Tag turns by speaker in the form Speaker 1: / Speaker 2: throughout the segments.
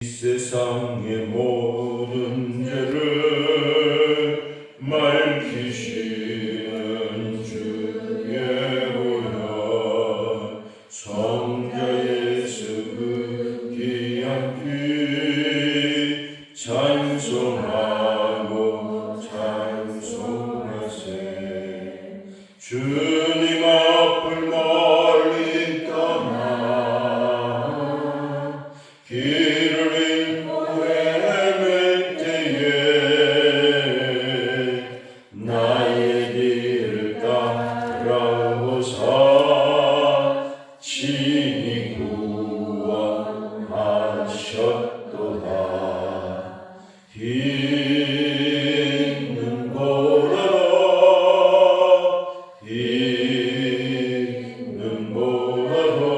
Speaker 1: 세상의 모든 죄를 맑히시는 주의 보혈, 성자 예수 그 귀한 피 찬송하고 찬송하세. 주님 앞을 멀리 떠나 길을 잃고 헤맬 때에 나의 길을 따라오사 친히 구원하셨도다. 있는 보라로 있는 보라로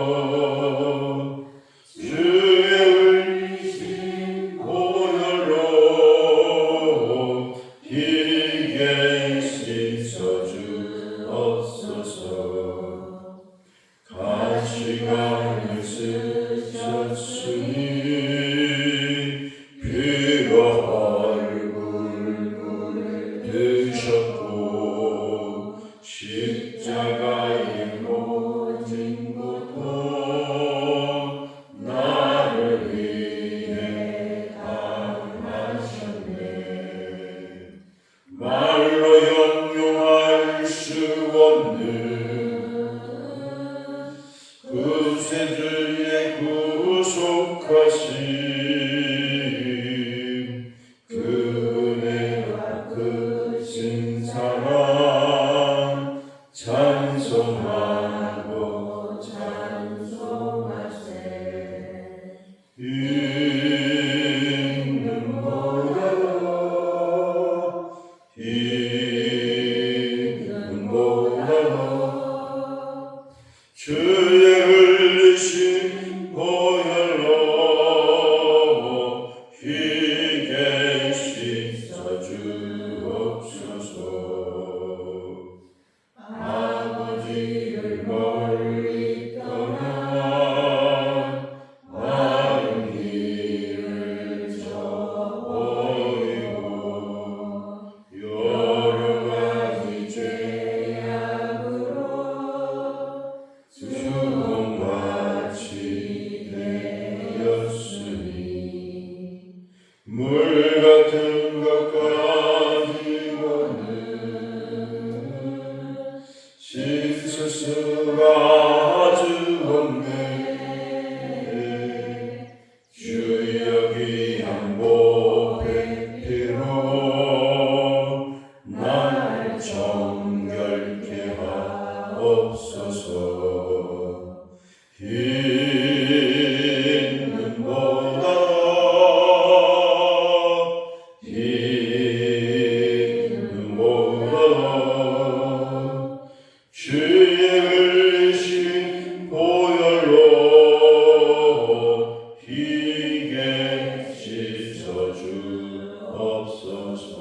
Speaker 1: 주의 흘리신 보혈로 희게 씻어 주옵소서. 가시관을 쓰셨으니 피로 얼굴을 드셨고 십자가의 모진 고통 나를 위해 당하셨네. 말로 형용할 수 없는 구세주의 구속하심, 그 은혜가 크신 사랑 찬송하고 찬송하세. 있는 보라로 있는 보라로 주의 흘리신 보혈로 희게 씻어 주옵소서. 아버지를 멀리 떠나 마른 길을 저버리고 여러 가지 죄악으로 주홍같이 되었으니 물 같은 것 가지고는 씻을 수가 아주 없네. 주여 귀한 보배 피로 날 정결케 하옵소서. 있는 보라 있는 보라 주의 흘리신 보혈로 희게 씻어 주옵소서.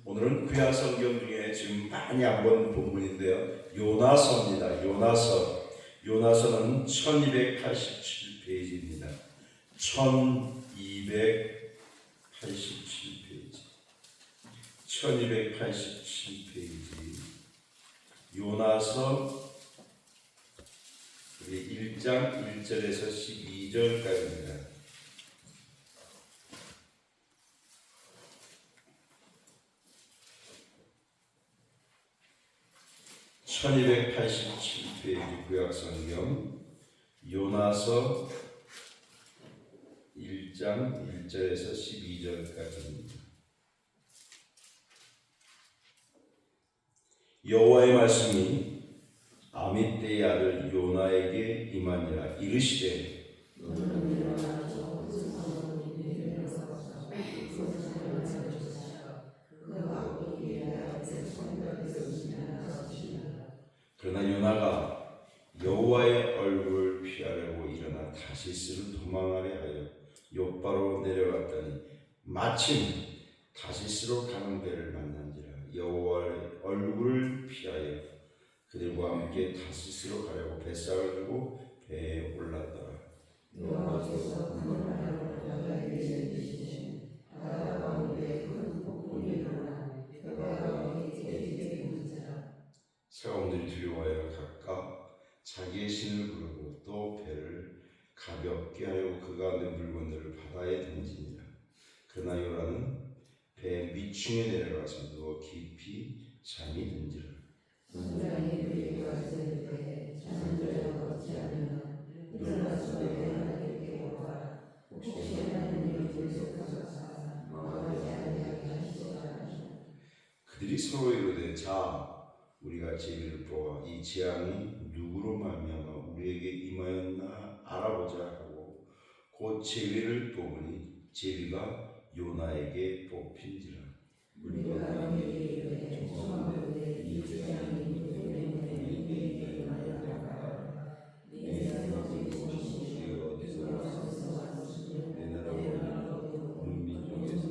Speaker 1: 오늘은 구약 성경 중에 지금 많이 안 본 본문인데요. 요나서입니다. 요나서는 1287페이지입니다. 1287페이지. 1287페이지. 요나서 1장 1절에서 12절까지입니다. (1287페이지) 구약성경 요나서 1장 1절에서 12절까지입니다. 여호와의 말씀이 아미떼의 아들 요나에게 임하니라. 이르시되 그러나 요나가 여호와의 얼굴을 피하려고 일어나 다시스로 도망하려 하여 욥바로 내려갔더니 마침 다시스로 가는 배를 만난지라. 여호와의 얼굴을 피하여 그들과 함께 다시스로 가려고 뱃삭을 들고 배에 올랐더라.
Speaker 2: 여호와께서 그들을 바다에 내리시신 바다 가운데 큰 폭풍이 일어나 배가 가운데 깨지게 되는지라.
Speaker 1: 사람들이 두려워하여 각각 자기의 신을 부르고 또 배를 가볍게 하려고 그가 낸 물건들을 바다에 던지니라. 그러나 요나는 배 밑층에 내려가서 누워 깊이 잠이 든지라.
Speaker 2: 선장이 그에게 왔을 때 잠들어 걷지 않으면 일어나서 하나님께 깨워라. 혹시 하나님이 불속하소서 망하지 아니하게 하시리라.
Speaker 1: 그들이 서로 이르되 자 우리가 제비를 뽑아 이 재앙이 누구로 말미암아 우리에게 임하였나 알아보자 하고 곧 제비를 뽑으니 제비가 요나에게 뽑힌지라.
Speaker 2: 우리가 너희에게 이르되 청하건대 이 재앙이 누구 때문에 우리에게 임하였나이까. 네 생각이 무엇이니 어디서 왔으며 내 나라도 온 민족에서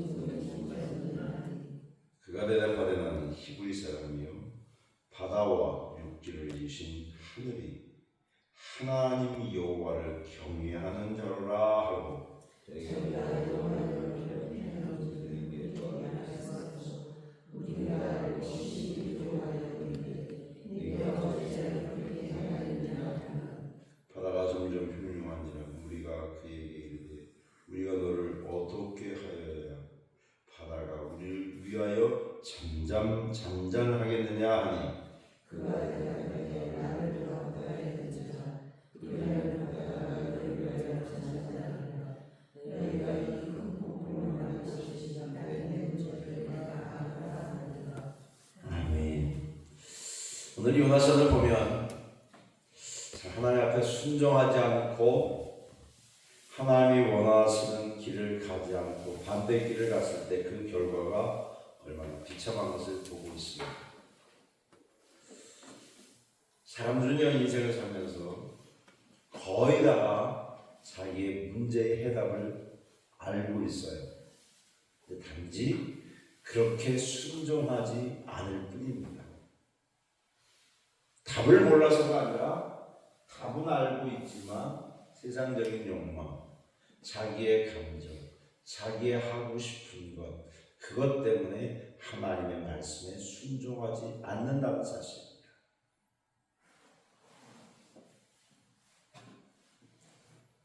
Speaker 1: 그가 대답하되 나는 히브리 사람이요 바다와 육지를 지으신 하늘이 하나님 여호와를 경외하는 자로라 하고 바다가 점점 흉흉하니라. 우리가 그에게 이르되 우리가 너를 어떻게 하여야 바다가 우리를 위하여 잠잠하겠느냐 하니
Speaker 2: 그가 대답하되 나를 들어 바다에 던지라. 그리하면 바다가 너를 위하여 잠잠하리라. 너희가 이 큰 폭풍을 막을 것이시며 내 문제를 내가 알아라 하리라.
Speaker 1: 아멘. 오늘 요나서를 보면 하나님 앞에 순종하지 않고 하나님이 원하시는 길을 가지 않고 반대 길을 갔을 때 그 결과가 얼마나 비참한 것을 보고 있습니다. 사람들은요 인생을 살면서 거의 다가 자기의 문제의 해답을 알고 있어요. 단지 그렇게 순종하지 않을 뿐입니다. 답을 몰라서가 아니라 답은 알고 있지만 세상적인 욕망, 자기의 감정, 자기의 하고 싶은 것, 그것 때문에 하나님의 말씀에 순종하지 않는다는 사실입니다.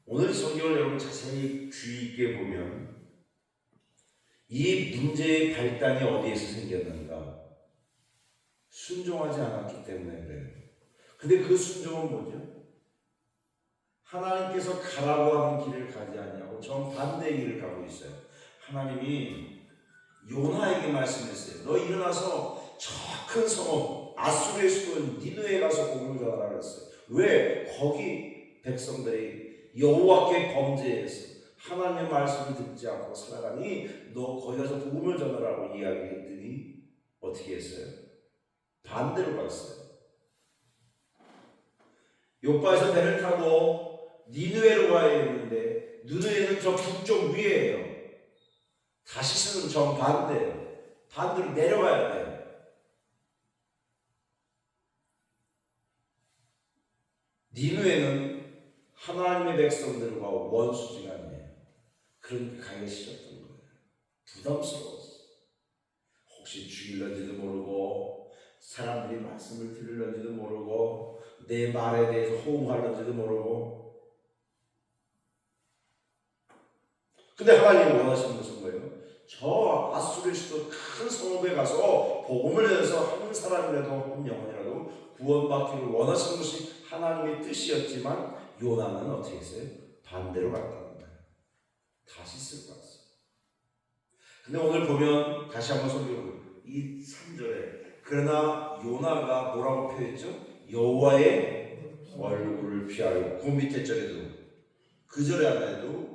Speaker 1: 오늘 성경을 여러분 자세히 주의 있게 보면 이 문제의 발단이 어디에서 생겼는가? 순종하지 않았기 때문에 그래요. 근데 그 순종은 뭐죠? 하나님께서 가라고 하는 길을 가지 아니하고 정반대의 길을 가고 있어요. 하나님이 요나에게 말씀했어요. 너 일어나서 저 큰 성읍 아수르의 수도 니느웨에 가서 복음을 전하라 그랬어요. 왜? 거기 백성들이 여호와께 범죄해서 하나님의 말씀을 듣지 않고 살아가니 너 거기 가서 복음을 전하라고 이야기했더니 어떻게 했어요? 반대로 갔어요. 요바에서 배를 타고 니느웨로 가야 했는데 니느웨는 저 북쪽 위에예요. 다시스는 정반대예요. 반대로 내려가야 돼요. 니느웨는 하나님의 백성들과 원수지간이에요. 그러니까 가기가 싫었던 거예요. 부담스러웠어요. 혹시 죽일런지도 모르고 사람들이 말씀을 들을런지도 모르고 내 말에 대해서 호응할런지도 모르고. 근데 하나님이 원하시는 것은 뭐예요? 저 아수르의 수도 큰 성읍에 가서 복음을 전해서 한 사람이라도 한 영혼이라도 구원받기를 원하시는 것이 하나님의 뜻이었지만 요나는 어떻게 했어요? 반대로 갔다는 거예요. 다시스로 갔어요. 근데 오늘 보면 다시 한번 소개해보면 이 3절에 그러나 요나가 뭐라고 표현했죠? 여호와의 얼굴을 피하여. 그 밑에 절에도 그 절에 안에도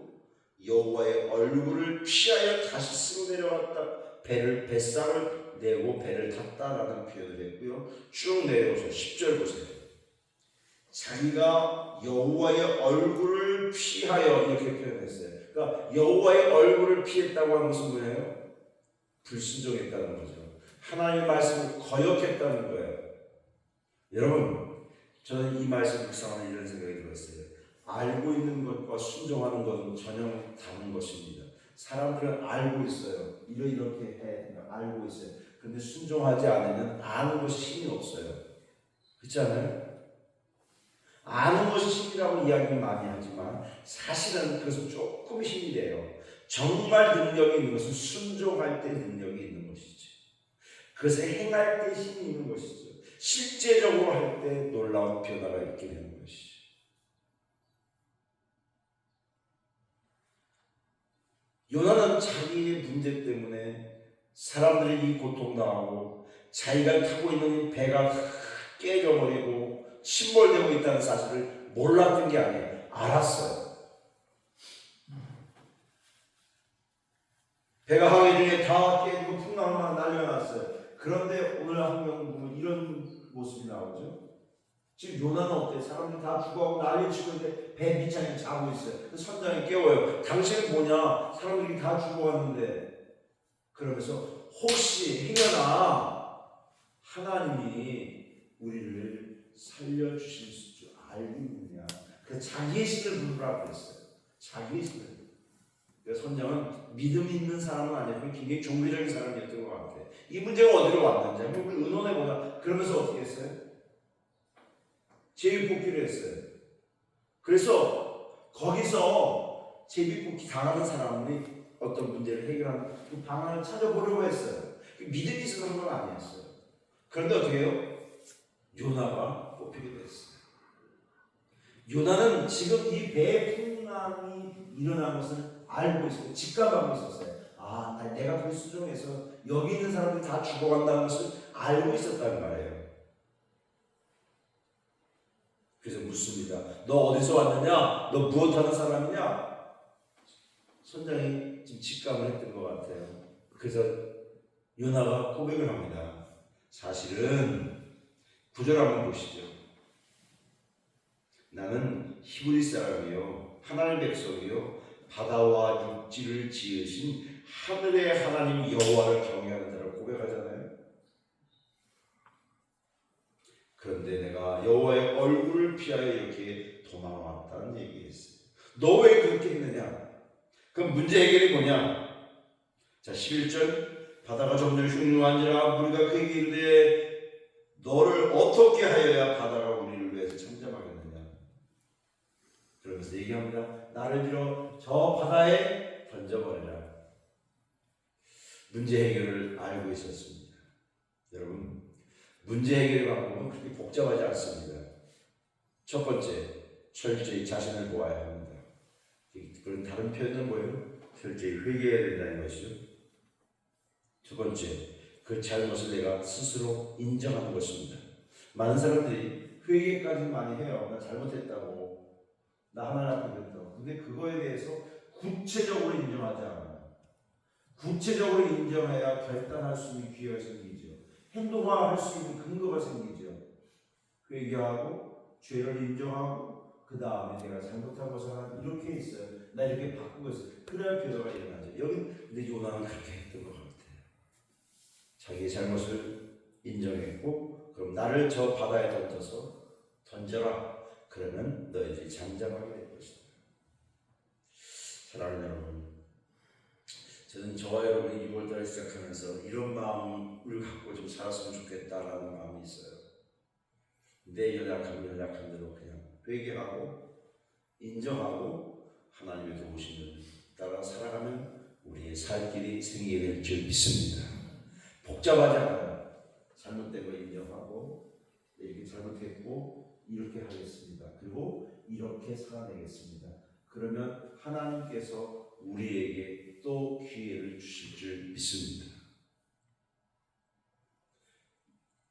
Speaker 1: 여호와의 얼굴을 피하여 다시스로 내려왔다. 뱃살을 내고 배를 탔다라는 표현을 했고요. 쭉 내려오셔서 10절 보세요. 자기가 여호와의 얼굴을 피하여 이렇게 표현했어요. 그러니까 여호와의 얼굴을 피했다고 하는 것은 뭐예요? 불순종했다는 거죠. 하나님의 말씀을 거역했다는 거예요. 여러분, 저는 이 말씀 묵상하는 이런 생각이 들었어요. 알고 있는 것과 순종하는 것은 전혀 다른 것입니다. 사람들은 알고 있어요. 이렇게 해 알고 있어요. 그런데 순종하지 않으면 아는 것이 힘이 없어요. 그렇지 않아요? 아는 것이 힘이라고 이야기 많이 하지만 사실은 그것은 조금 힘이 돼요. 정말 능력이 있는 것은 순종할 때 능력이 있는 것이죠. 그것을 행할 때 힘이 있는 것이죠. 실제적으로 할 때 놀라운 변화가 있게 되는 것이죠. 요나는 자기의 문제 때문에 사람들이 이 고통당하고 자기가 타고 있는 배가 깨져버리고 침몰되고 있다는 사실을 몰랐던 게 아니에요. 알았어요. 배가 항해 중에 다 깨지고 풍랑만 날려놨어요. 그런데 오늘 한명 보면 이런 모습이 나오죠. 지금 요나는 어때? 사람들이 다 죽어가고 난리치고 있는데 배 밑창에 자고 있어요. 선장이 깨워요. 당신은 뭐냐? 사람들이 다 죽어갔는데. 그러면서 혹시 행여나 하나님이 우리를 살려주실 줄 알고 있느냐? 그 자기의 신을 부르라고 그랬어요. 자기의 신을. 그래서 선장은 믿음 있는 사람은 아니고 굉장히 종교적인 사람이었던 것 같아요. 이 문제가 어디로 왔는지 한번 의논해보자. 그러면서 어떻게 했어요? 제비뽑기를 했어요. 그래서 거기서 제비뽑기 당하는 사람이 어떤 문제를 해결하는 그 방안을 찾아보려고 했어요. 믿음이 있어서 한 건 아니었어요. 그런데 어떻게 해요? 요나가 뽑히게 됐어요. 요나는 지금 이 배 풍랑이 일어난 것을 알고 있어요. 직감하고 있었어요. 내가 불순종해서 여기 있는 사람들이 다 죽어간다는 것을 알고 있었단 말이에요. 그래서 묻습니다. 너 어디서 왔느냐? 너 무엇하는 사람이냐? 선장이 지금 직감을 했던 것 같아요. 그래서 요나가 고백을 합니다. 사실은 9절 한번 보시죠. 나는 히브리 사람이요 하나님 백성이요 바다와 육지를 지으신 하늘의 하나님 여호와를 경외하는 자라고 고백하잖아요. 그런데 내가 여호와의 얼굴을 피하여 이렇게 도망왔다는 얘기했어요. 너 왜 그렇게 했느냐? 그럼 문제 해결이 뭐냐? 자 11절 바다가 점점 흉흉한지라 우리가 그에게 이르되 너를 어떻게 하여야 바다가 우리를 위해서 잠잠하겠느냐? 그러면서 얘기합니다. 나를 빌어 저 바다에 던져버리라. 문제 해결을 알고 있었습니다. 여러분 문제 해결의 방법은 그렇게 복잡하지 않습니다. 첫 번째, 철저히 자신을 보아야 합니다. 그런 다른 표현은 뭐예요? 철저히 회개해야 된다는 것이죠. 두 번째, 그 잘못을 내가 스스로 인정하는 것입니다. 많은 사람들이 회개까지 많이 해요. 나 잘못했다고, 나 하나님 앞에 그랬다고. 근데 그거에 대해서 구체적으로 인정하지 않아요. 구체적으로 인정해야 결단할 수 있는 기회가 생기죠. 행동화할 수 있는 근거가 생기죠. 회개하고 죄를 인정하고 그 다음에 내가 잘못한 것을 하나 이렇게 있어요. 나 이렇게 바꾸고 있어요. 그래야 변화가 일어나죠. 여기 근데 요나는 그렇게 했던 것 같아요. 자기의 잘못을 인정했고 그럼 나를 저 바다에 던져라. 그러면 너희들이 잠잠하게 될 것이다. 사랑하는 여러분, 저는 저와 여러분이 6월달에 시작하면서 이런 마음을 갖고 좀 살았으면 좋겠다라는 마음이 있어요. 내 연약한 대로 그냥 회개하고 인정하고 하나님의 도우심을 따라 살아가면 우리의 살 길이 생기게 될 줄 믿습니다. 복잡하지 않아요. 잘못된 거 인정하고 이렇게 잘못했고 이렇게 하겠습니다. 그리고 이렇게 살아내겠습니다. 그러면 하나님께서 우리에게 또 기회를 주실 줄 믿습니다.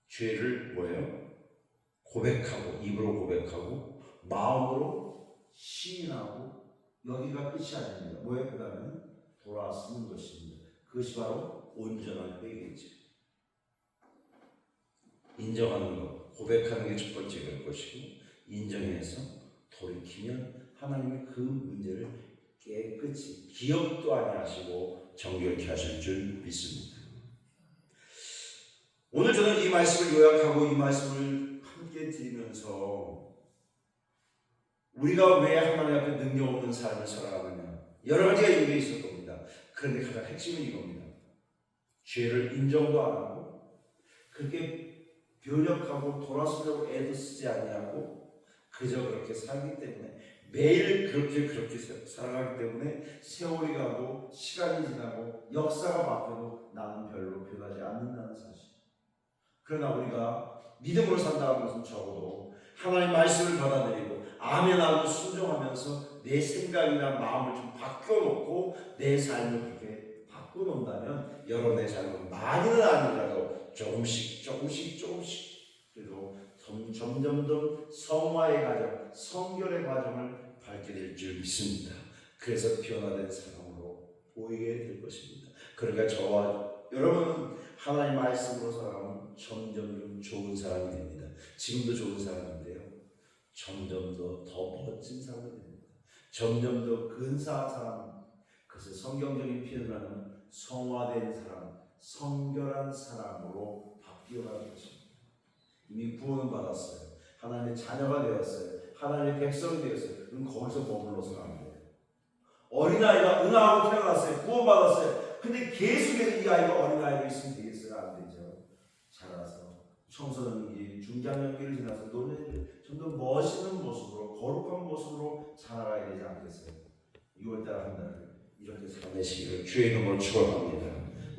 Speaker 1: 죄를 뭐예요? 고백하고 입으로 고백하고 마음으로 시인하고 여기가 끝이 아닙니다. 뭐예요? 그 다음에 돌아서는 것입니다. 그것이 바로 온전한 회개죠. 인정하는 것, 고백하는 게 첫 번째 될 것이고 인정해서 돌이키면 하나님이 그 문제를 깨끗이 기억도 아니하시고 정결케 하실 줄 믿습니다. 오늘 저는 이 말씀을 요약하고 이 말씀을 함께 예배 드리면서 우리가 왜 하나님 앞에 능력 없는 삶을 살아가느냐, 여러 가지가 이유가 있을 겁니다. 그런데 가장 핵심은 이겁니다. 죄를 인정도 안 하고 그렇게 변혁하고 돌아서려고 애도 쓰지 아니하고 그저 그렇게 살기 때문에, 매일 그렇게 살아가기 때문에 세월이 가고 시간이 지나고 역사가 바뀌어도 나는 별로 변하지 않는다는 사실. 그러나 우리가 믿음으로 산다는 것은 적어도 하나님의 말씀을 받아들이고 아멘하고 순종하면서 내 생각이나 마음을 좀 바꿔놓고 내 삶을 그렇게 바꿔놓는다면 여러분의 삶은 많이는 아니더라도 조금씩 그래도 점점 더 성화의 과정, 성결의 과정을 밟게 될 줄 믿습니다. 그래서 변화된 사람으로 보이게 될 것입니다. 그러니까 저와 여러분은 하나님의 말씀으로 살아가면 점점 좋은 사람이 됩니다. 지금도 좋은 사람인데요, 점점 더 멋진 사람이 됩니다. 점점 더 근사한 사람, 그것을 성경적인 표현을 하는 성화된 사람, 성결한 사람으로 바뀌어가는 것입니다. 이미 구원을 받았어요. 하나님의 자녀가 되었어요. 하나님의 백성이 되었어요. 그럼 거기서 머물러서는 안 돼요. 어린아이가 은하하고 태어났어요. 구원받았어요. 근데 계속해서 이 아이가 어린아이로 있으면 되겠어요? 안 되죠. 자라서 청소년기, 중장년기를 지나서 노년기 점점 멋있는 모습으로, 거룩한 모습으로 자라가야 되지 않겠어요? 6월달 한 달 이렇게 살아내시기를 주의 이름으로 축원합니다.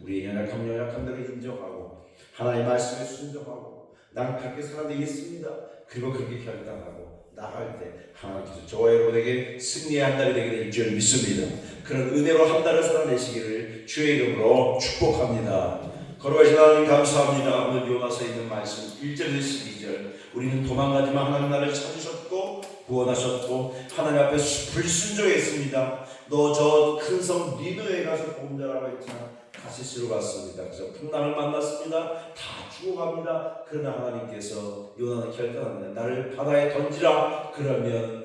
Speaker 1: 우리의 연약함들을 인정하고 하나님의 말씀에 순종하고 난 그렇게 살아내겠습니다. 그리고 그렇게 결단하고 나갈 때 하나님께서 저와 여러분에게 승리의 한 달이 되게 될 줄 믿습니다. 그런 은혜로 한 달을 살아내시기를 주의 이름으로 축복합니다. 거룩하신 하나님 감사합니다. 오늘 요나서에 있는 말씀 1절에서 12절, 우리는 도망가지만 하나님 나를 찾으셨고 구원하셨고 하나님 앞에 불순종했습니다. 너 저 큰 성 니느웨에 가서 복음 전하라고 했지만 가시스로 갔습니다. 그래서 풍랑을 만났습니다. 다 죽어갑니다. 그러나 하나님께서 요나는 결단합니다. 나를 바다에 던지라. 그러면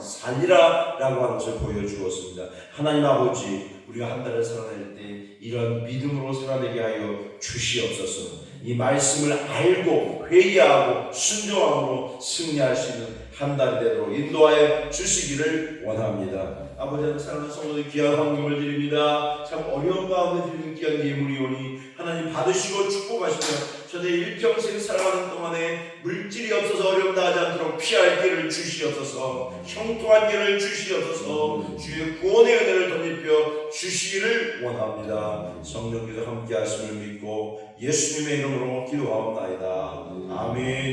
Speaker 1: 살리라 라고 하는 것을 보여주었습니다. 하나님 아버지, 우리가 한 달을 살아낼 때 이런 믿음으로 살아내게 하여 주시옵소서. 이 말씀을 알고 회개하고 순종함으로 승리할 수 있는 한 달이 되도록 인도하여 주시기를 원합니다. 아버지, 사랑하는 성도들 귀한 헌금을 드립니다. 참 어려운 가운데 드리는 귀한 예물이오니 하나님 받으시고 축복하시며 저들 일평생 살아가는 동안에 물질이 없어서 어려움 당하지 않도록 피할 길을 주시옵소서. 형통한 길을 주시옵소서. 주의 구원의 은혜를 덧입혀 주시기를 원합니다. 성령께서 함께 하심을 믿고 예수님의 이름으로 기도하옵나이다. 아멘.